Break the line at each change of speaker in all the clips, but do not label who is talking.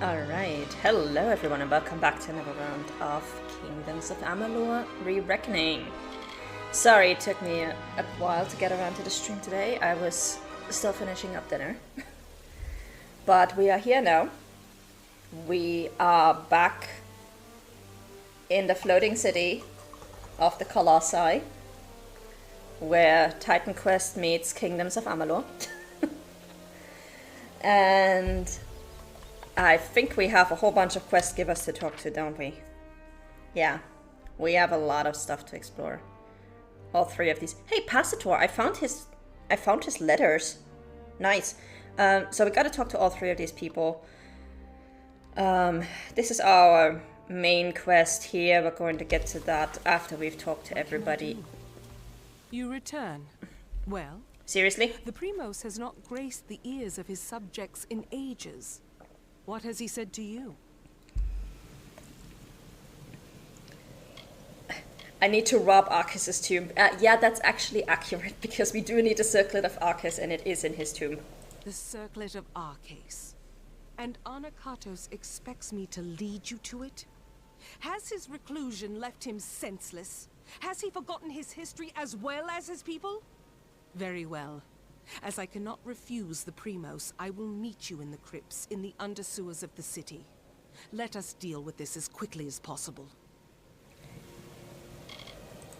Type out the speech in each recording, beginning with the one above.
Alright, hello everyone and welcome back to another round of Kingdoms of Amalur Re-Reckoning. Sorry it took me a while to get around to the stream today. I was still finishing up dinner. But we are here now. We are back in the floating city of the Colossi, where Titan Quest meets Kingdoms of Amalur. And I think we have a whole bunch of quest givers to talk to, don't we? Yeah, we have a lot of stuff to explore. All three of these. Hey, Passator, I found his letters. Nice. So we gotta talk to all three of these people. This is our main quest here. We're going to get to that after we've talked to everybody.
You return. Well?
Seriously?
The Primos has not graced the ears of his subjects in ages. What has he said to you?
I need to rob Arcus's tomb. Yeah, that's actually accurate, because we do need a circlet of Arcus, and it is in his tomb.
The circlet of Arcas. And Anakatos expects me to lead you to it? Has his reclusion left him senseless? Has he forgotten his history as well as his people? Very well. As I cannot refuse the Primos, I will meet you in the crypts in the undersewers of the city. Let us deal with this as quickly as possible.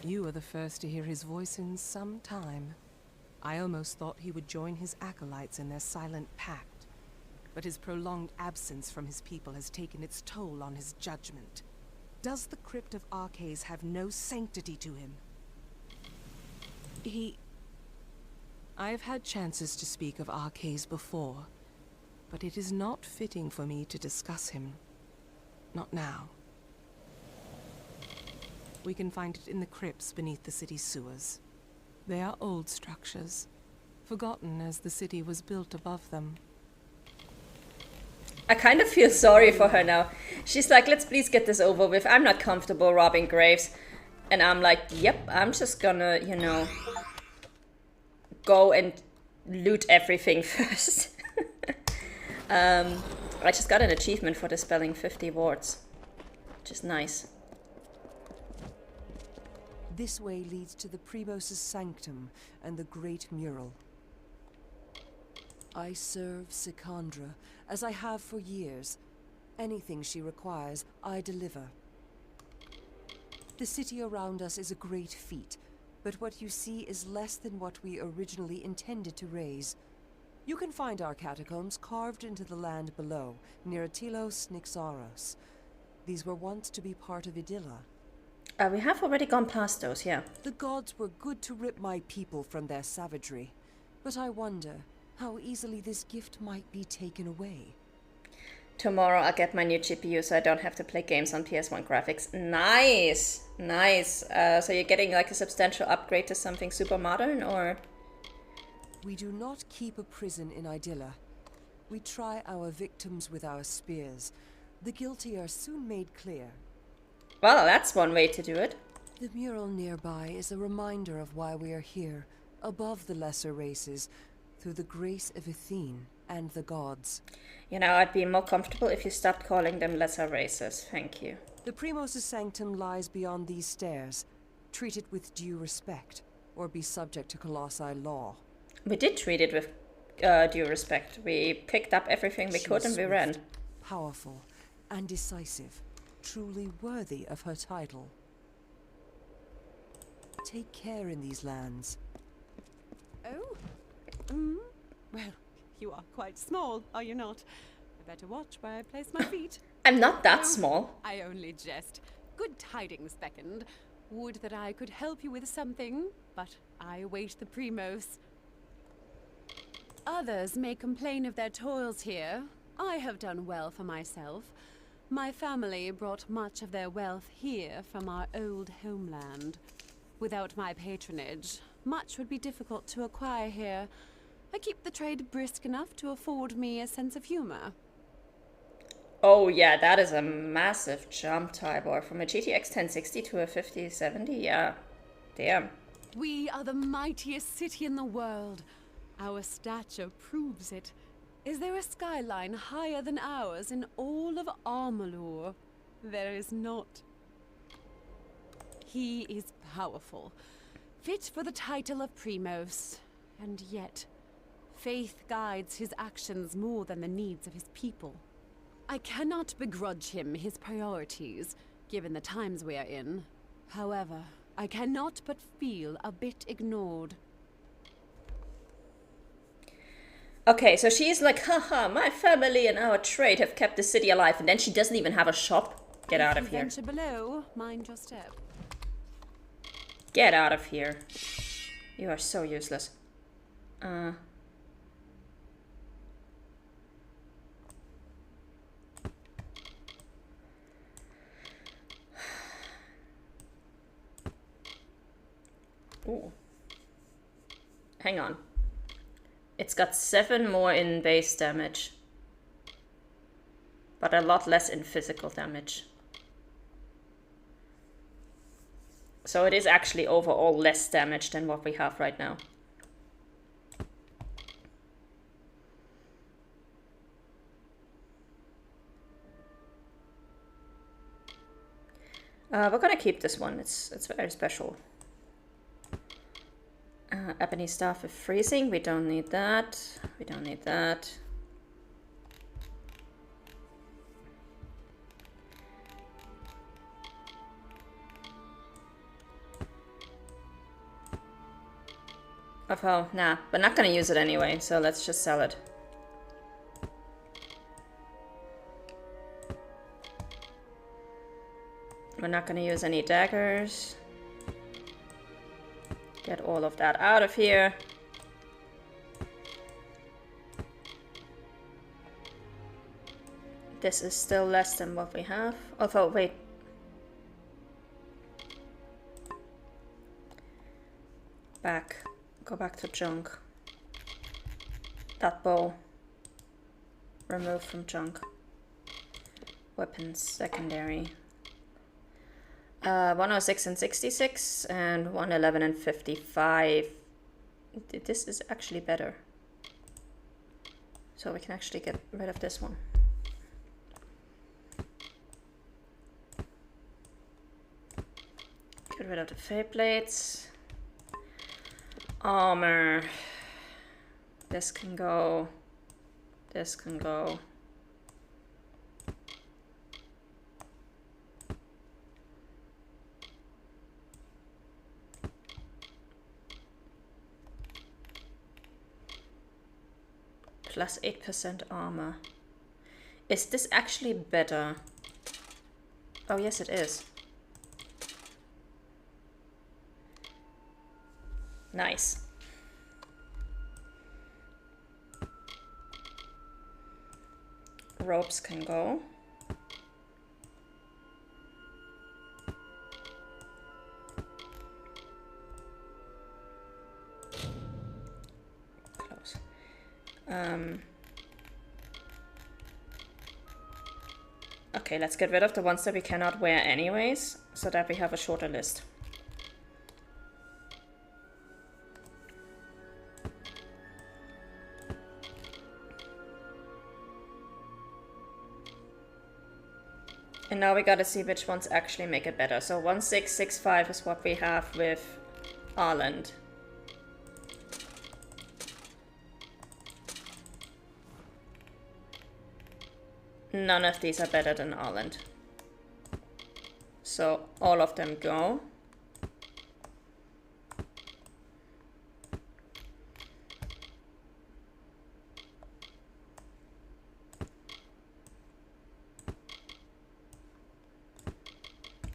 You are the first to hear his voice in some time. I almost thought he would join his acolytes in their silent pact. But his prolonged absence from his people has taken its toll on his judgment. Does the crypt of Arcas have no sanctity to him? I have had chances to speak of Arcas before, but it is not fitting for me to discuss him. Not now. We can find it in the crypts beneath the city's sewers. They are old structures, forgotten as the city was built above them.
I kind of feel sorry for her now. She's like, let's please get this over with. I'm not comfortable robbing graves. And I'm like, yep, I'm just gonna, you know, go and loot everything first. I just got an achievement for dispelling 50 wards, which is nice.
This way leads to the Primos' sanctum and the great mural. I serve Sikandra, as I have for years. Anything she requires, I deliver. The city around us is a great feat, but what you see is less than what we originally intended to raise. You can find our catacombs carved into the land below, near Atilos Nixaros. These were once to be part of Idylla.
We have already gone past those, yeah.
The gods were good to rip my people from their savagery, but I wonder how easily this gift might be taken away.
Tomorrow I'll get my new GPU so I don't have to play games on PS1 graphics. Nice! Nice. So you're getting like a substantial upgrade to something super modern, or?
We do not keep a prison in Idylla. We try our victims with our spears. The guilty are soon made clear.
Well, that's one way to do it.
The mural nearby is a reminder of why we are here, above the lesser races, through the grace of Athene and the gods.
You know, I'd be more comfortable if you stopped calling them lesser races. Thank you.
The Primos' sanctum lies beyond these stairs. Treat it with due respect, or be subject to Colossi law.
We did treat it with due respect. We picked up everything we could and we ran.
Powerful and decisive, truly worthy of her title. Take care in these lands.
Oh? Well, you are quite small, are you not? I better watch where I place my feet.
I'm not that
Oh,
small.
I only jest. Good tidings beckoned. Would that I could help you with something, but I await the Primos. Others may complain of their toils here. I have done well for myself. My family brought much of their wealth here from our old homeland. Without my patronage, much would be difficult to acquire here. I keep the trade brisk enough to afford me a sense of humor.
Oh yeah, that is a massive jump, Tybor. From a GTX 1060 to a 5070, yeah. Damn.
We are the mightiest city in the world. Our stature proves it. Is there a skyline higher than ours in all of Amalur? There is not. He is powerful, fit for the title of Primos, and yet faith guides his actions more than the needs of his people. I cannot begrudge him his priorities, given the times we are in. However, I cannot but feel a bit ignored.
Okay, so she's like, haha, my family and our trade have kept the city alive, and then she doesn't even have a shop. Get out of here.
Venture below, mind your step.
Get out of here. You are so useless. Ooh. Hang on. It's got 7 more in base damage, but a lot less in physical damage. So it is actually overall less damage than what we have right now. We're gonna keep this one. It's very special. Ebony Staff of Freezing. We don't need that. We don't need that. Oh, nah. We're not gonna use it anyway, so let's just sell it. We're not gonna use any daggers. Get all of that out of here. This is still less than what we have. Although, wait. Back. Go back to junk. That bow. Remove from junk. Weapons, secondary. 106 and 66 and 111 and 55. This is actually better. So we can actually get rid of this one. Get rid of the fate plates. Armor. This can go. This can go. Plus 8% armor. Is this actually better? Oh, yes, it is. Nice. Ropes can go. Close. Okay, let's get rid of the ones that we cannot wear anyways, so that we have a shorter list. And now we gotta see which ones actually make it better. So 1665 is what we have with Ireland. None of these are better than Ireland. So all of them go.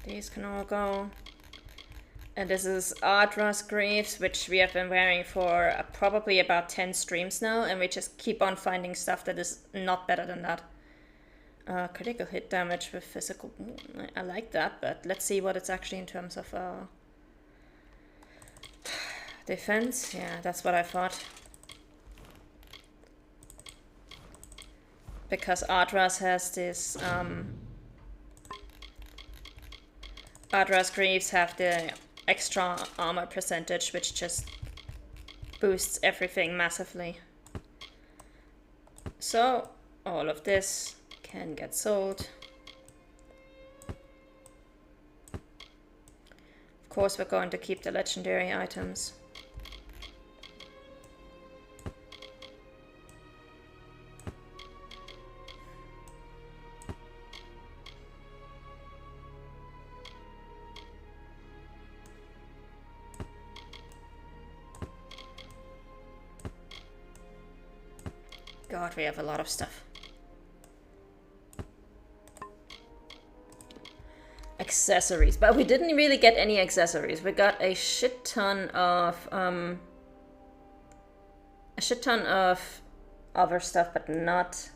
These can all go. And this is Ardra's Greaves, which we have been wearing for probably about 10 streams now, and we just keep on finding stuff that is not better than that. Critical hit damage with physical. I like that, but let's see what it's actually in terms of defense. Yeah, that's what I thought. Because Ardra's has this. Ardra's Greaves have the extra armor percentage, which just boosts everything massively. So all of this can get sold. Of course, we're going to keep the legendary items. God, we have a lot of stuff. Accessories, but we didn't really get any accessories. We got a shit ton of other stuff, but not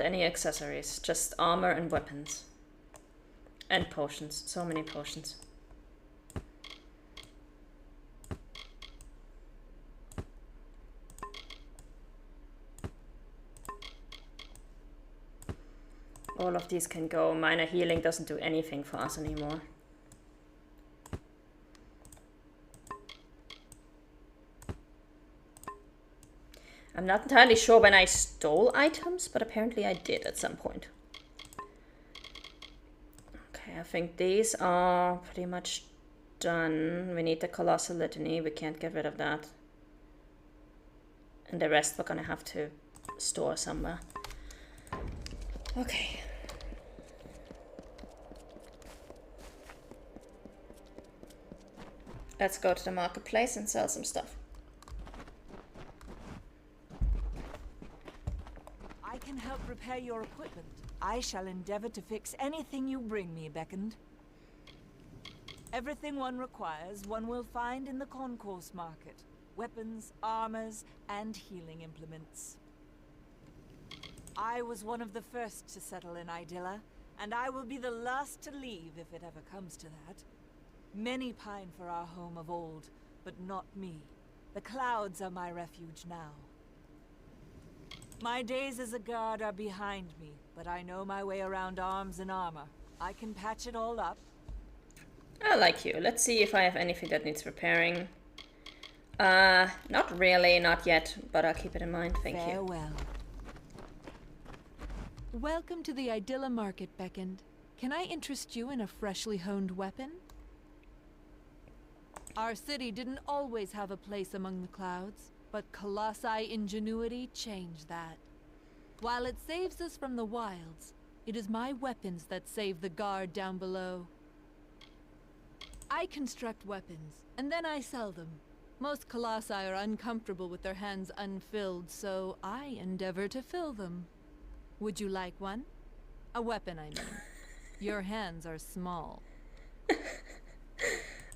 any accessories. Just armor and weapons and potions. So many potions. All of these can go. Minor healing doesn't do anything for us anymore. I'm not entirely sure when I stole items, but apparently I did at some point. Okay, I think these are pretty much done. We need the Colossal Litany. We can't get rid of that. And the rest we're gonna have to store somewhere. Okay. Let's go to the marketplace and sell some stuff.
I can help repair your equipment. I shall endeavor to fix anything you bring me, Beckoned. Everything one requires, one will find in the concourse market. Weapons, armors, and healing implements. I was one of the first to settle in Idilla, and I will be the last to leave if it ever comes to that. Many pine for our home of old, but not me. The clouds are my refuge now. My days as a guard are behind me, but I know my way around arms and armor. I can patch it all up.
I like you. Let's see if I have anything that needs repairing. Not really, not yet, but I'll keep it in mind. Thank you.
Farewell.
Welcome to the Idilla Market, Beckoned. Can I interest you in a freshly honed weapon? Our city didn't always have a place among the clouds, but Colossi ingenuity changed that. While it saves us from the wilds, it is my weapons that save the guard down below. I construct weapons, and then I sell them. Most Colossi are uncomfortable with their hands unfilled, so I endeavor to fill them. Would you like one? A weapon, I mean. Your hands are small.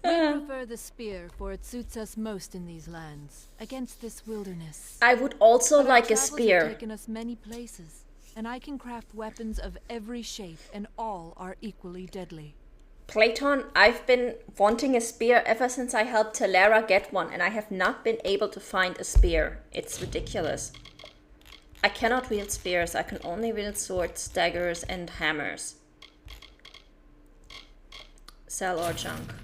We prefer the spear, for it suits us most in these lands, against this wilderness.
I would also
But
like
our
a
travels
spear.
have taken us many places, and I can craft weapons of every shape, and all are equally deadly.
Platon, I've been wanting a spear ever since I helped Telara get one, and I have not been able to find a spear. It's ridiculous. I cannot wield spears. I can only wield swords, daggers, and hammers. Sell or junk.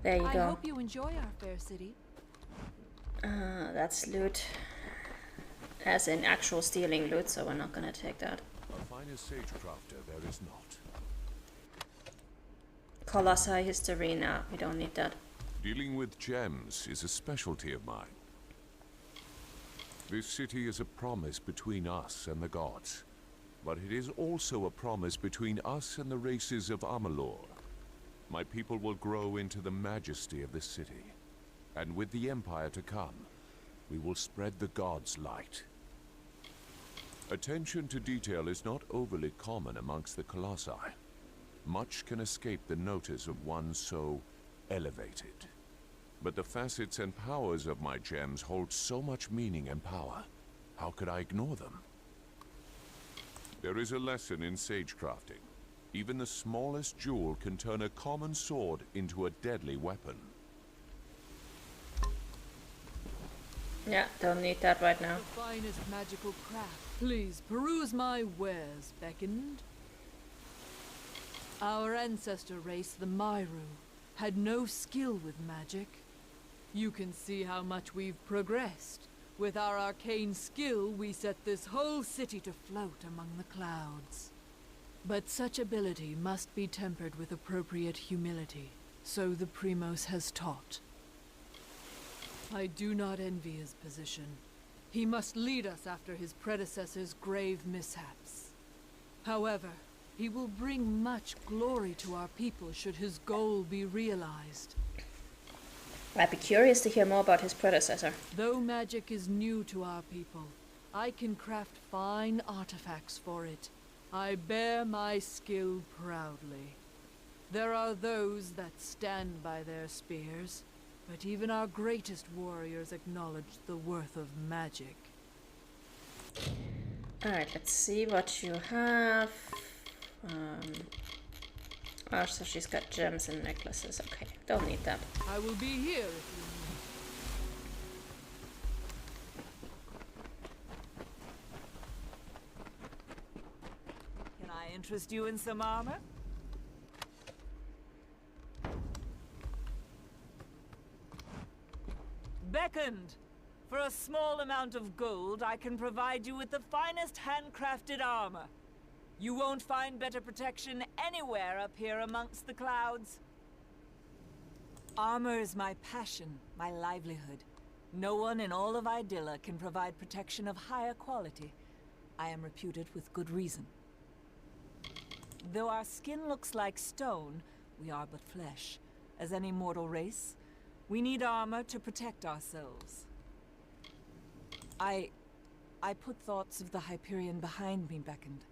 There you
I
go.
hope you enjoy our fair city.
That's loot. As in actual stealing loot, so we're not gonna take that.
A finest sagecrafter there is not.
Colossi history, nah, we don't need that.
Dealing with gems is a specialty of mine. This city is a promise between us and the gods, but it is also a promise between us and the races of Amalur. My people will grow into the majesty of this city, and with the Empire to come, we will spread the gods' light. Attention to detail is not overly common amongst the Colossi. Much can escape the notice of one so elevated. But the facets and powers of my gems hold so much meaning and power. How could I ignore them? There is a lesson in sagecrafting. Even the smallest jewel can turn a common sword into a deadly weapon.
Yeah, don't need that right now.
The finest magical craft. Please peruse my wares, Beckoned. Our ancestor race, the Myru, had no skill with magic. You can see how much we've progressed. With our arcane skill, we set this whole city to float among the clouds. But such ability must be tempered with appropriate humility, so the Primos has taught. I do not envy his position. He must lead us after his predecessor's grave mishaps. However, he will bring much glory to our people should his goal be realized.
I'd be curious to hear more about his predecessor.
Though magic is new to our people, I can craft fine artifacts for it. I bear my skill proudly. There are those that stand by their spears, but even our greatest warriors acknowledge the worth of magic.
Alright, let's see what you have. Oh, so she's got gems and necklaces. Okay, don't need that.
I will be here if you need.
Can I interest you in some armor? Beckoned! For a small amount of gold, I can provide you with the finest handcrafted armor. You won't find better protection anywhere up here amongst the clouds. Armor is my passion, my livelihood. No one in all of Idylla can provide protection of higher quality. I am reputed with good reason. Though our skin looks like stone, we are but flesh. As any mortal race, we need armor to protect ourselves. I put thoughts of the Hyperion behind me, Beckoned.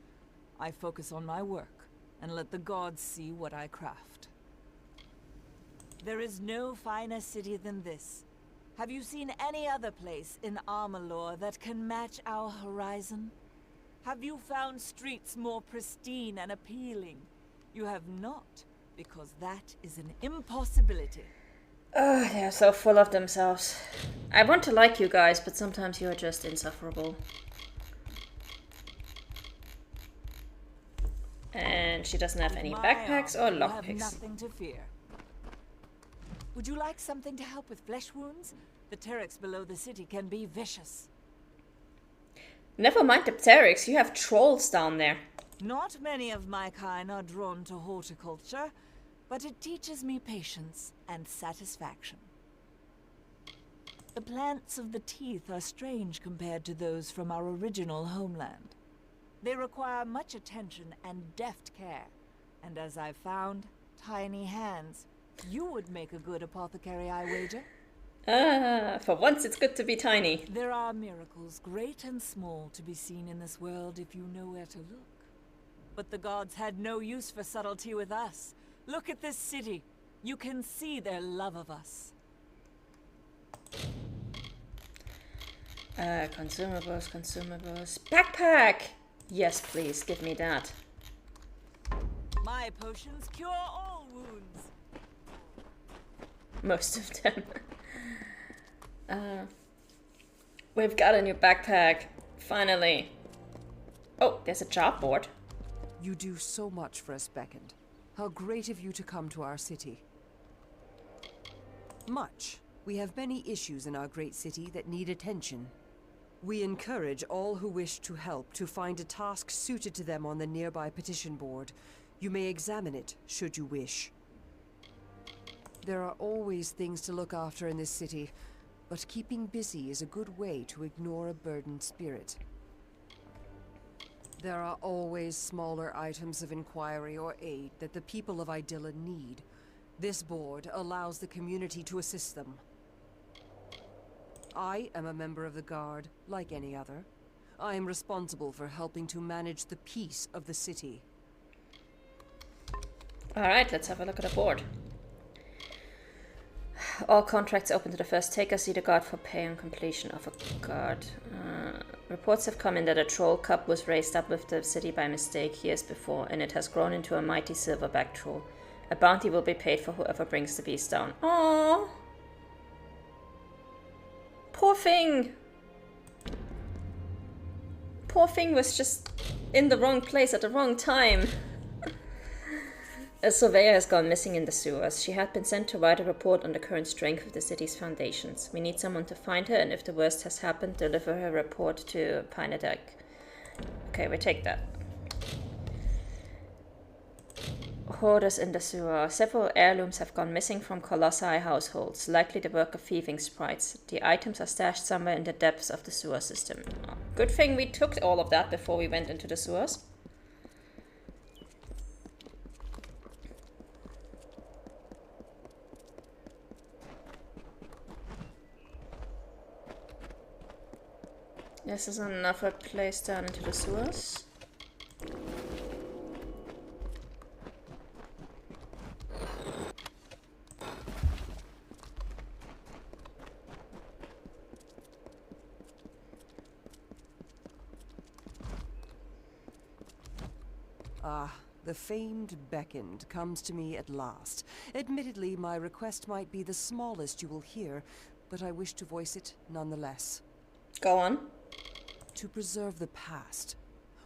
I focus on my work, and let the gods see what I craft. There is no finer city than this. Have you seen any other place in Amalur that can match our horizon? Have you found streets more pristine and appealing? You have not, because that is an impossibility.
Oh, they're so full of themselves. I want to like you guys, but sometimes you're just insufferable. And she doesn't have any backpacks or
You have
lockpicks.
nothing to fear. Would you like something to help with flesh wounds? The Pteryx below the city can be vicious.
Never mind the Pteryx, you have trolls down there.
Not many of my kind are drawn to horticulture, but it teaches me patience and satisfaction. The plants of the teeth are strange compared to those from our original homeland. They require much attention and deft care, and as I've found, tiny hands. You would make a good apothecary, I wager.
Ah, for once it's good to be tiny.
There are miracles, great and small, to be seen in this world if you know where to look. But the gods had no use for subtlety with us. Look at this city. You can see their love of us.
Consumables. Backpack! Yes, please, give me that.
My potions cure all wounds.
Most of them. We've got a new backpack. Finally. Oh, there's a job board.
You do so much for us, Beckoned. How great of you to come to our city. Much. We have many issues in our great city that need attention. We encourage all who wish to help to find a task suited to them on the nearby petition board. You may examine it, should you wish. There are always things to look after in this city, but keeping busy is a good way to ignore a burdened spirit. There are always smaller items of inquiry or aid that the people of Idylla need. This board allows the community to assist them. I am a member of the Guard, like any other. I am responsible for helping to manage the peace of the city.
Alright, let's have a look at the board. All contracts open to the first taker. See the guard for pay on completion of a guard. Reports have come in that a troll cup was raised up with the city by mistake years before, and it has grown into a mighty silverback troll. A bounty will be paid for whoever brings the beast down. Aww! Poor thing! Poor thing was just in the wrong place at the wrong time. A surveyor has gone missing in the sewers. She had been sent to write a report on the current strength of the city's foundations. We need someone to find her, and if the worst has happened, deliver her report to Pinedike. Okay, we take that. Hoarders in the sewer. Several heirlooms have gone missing from Colossi households, likely the work of thieving sprites. The items are stashed somewhere in the depths of the sewer system. Good thing we took all of that before we went into the sewers. This is another place down into the sewers.
Ah, the famed beckoned comes to me at last. Admittedly, my request might be the smallest you will hear, but I wish to voice it nonetheless.
Go on.
To preserve the past.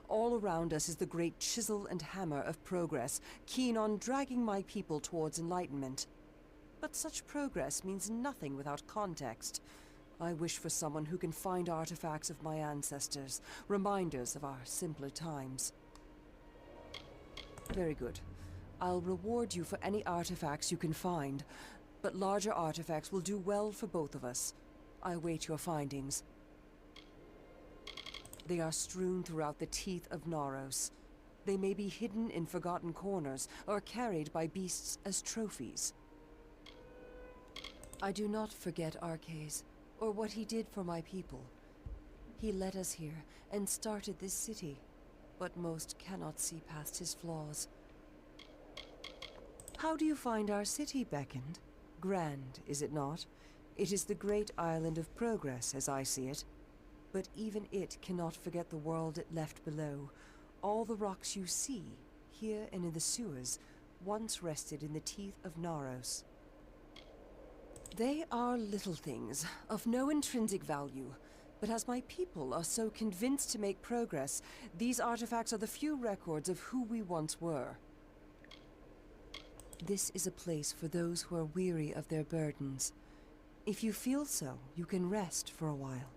All around us is the great chisel and hammer of progress, keen on dragging my people towards enlightenment. But such progress means nothing without context. I wish for someone who can find artifacts of my ancestors, reminders of our simpler times. Very good. I'll reward you for any artifacts you can find, but larger artifacts will do well for both of us. I await your findings. They are strewn throughout the teeth of Naros. They may be hidden in forgotten corners, or carried by beasts as trophies. I do not forget Arcades, or what he did for my people. He led us here, and started this city, but most cannot see past his flaws. How do you find our city, Beckoned? Grand, is it not? It is the great island of progress, as I see it. But even it cannot forget the world it left below. All the rocks you see, here and in the sewers, once rested in the teeth of Naros. They are little things, of no intrinsic value. But as my people are so convinced to make progress, these artifacts are the few records of who we once were. This is a place for those who are weary of their burdens. If you feel so, you can rest for a while.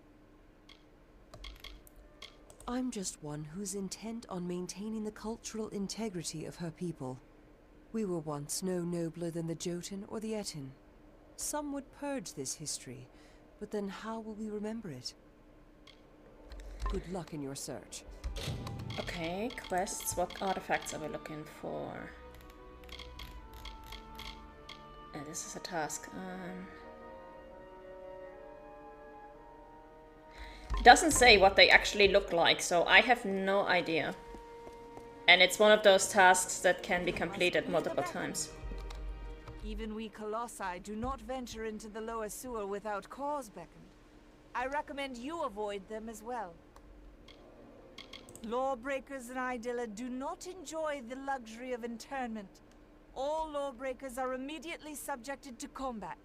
I'm just one who's intent on maintaining the cultural integrity of her people. We were once no nobler than the Jotun or the Etin. Some would purge this history, but then how will we remember it? Good luck in your search.
Okay, quests. What artifacts are we looking for? This is a task. It doesn't say what they actually look like, so I have no idea. And it's one of those tasks that can be completed multiple times.
Even we Colossi do not venture into the lower sewer without cause, Beckoned. I recommend you avoid them as well. Lawbreakers in Idylla do not enjoy the luxury of internment. All lawbreakers are immediately subjected to combat.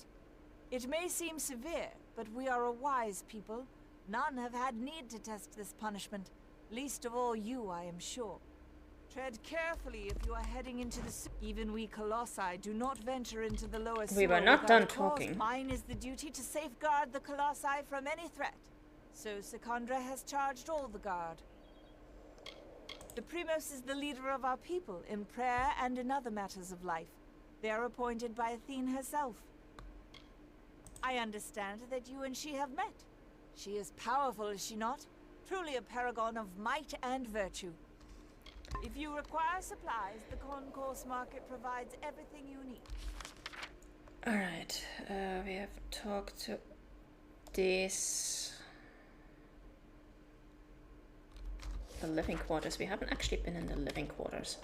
It may seem severe, but we are a wise people. None have had need to test this punishment. Least of all you, I am sure. Tread carefully if you are heading into the sewer. Even we Colossi do not venture into the lower sewer.
We were not done
without cause.
talking.
Mine is the duty to safeguard the Colossi from any threat. So Secondra has charged all the guard. The Primos is the leader of our people in prayer and in other matters of life. They are appointed by Athene herself. I understand that you and she have met. She is powerful, is she not? Truly a paragon of might and virtue. If you require supplies, the concourse market provides everything you need.
Alright, we have talked to this... The living quarters. We haven't actually been in the living quarters.